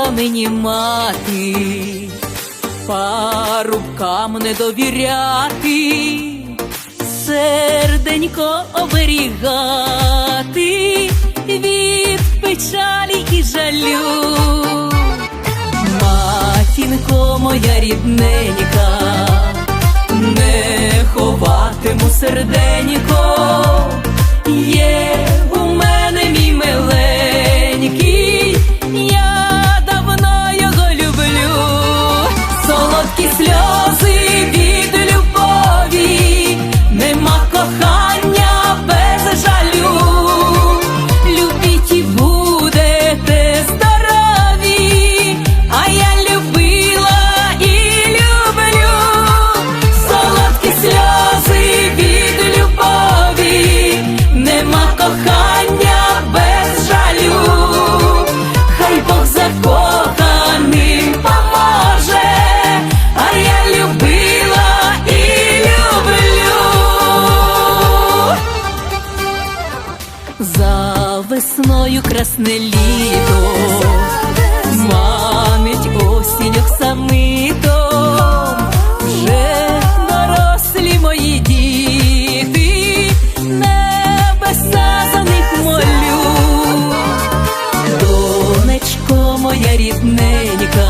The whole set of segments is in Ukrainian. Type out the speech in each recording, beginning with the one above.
сказала мені мати, парубкам не довіряти, серденько оберігати від печалі і жалю. Матінко моя рідненька, не ховатиму серденько, є у мене мій миленький, я давно його люблю. Солодкі сльози від любові, нема кохання без жалю. Любіть і будете здорові, а я любила і люблю. Солодкі сльози від любові, нема кохання без жалю. Хай Бог закоханим поможе, а я любила і люблю. За весною красне літо манить осінь оксамитом. Вже дорослі мої діти, небеса за них молю. Донечко моя рідненька,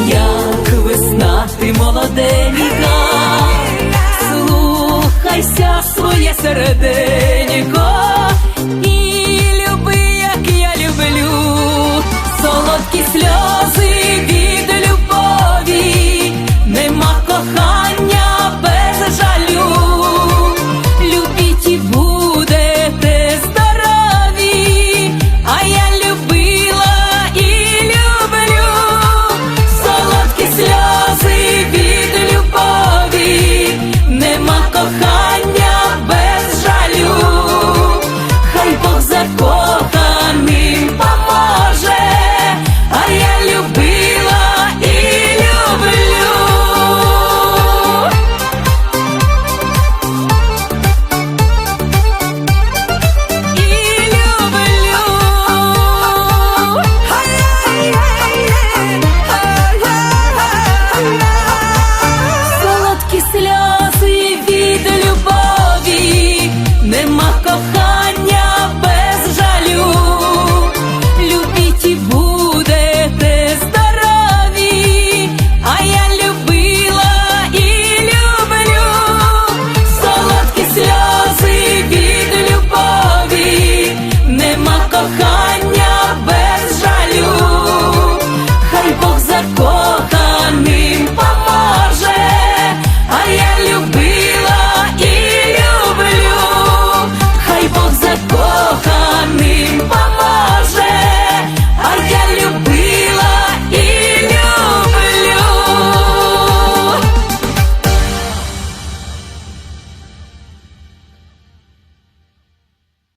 як весна ти молоденька, слухайся своє серденько.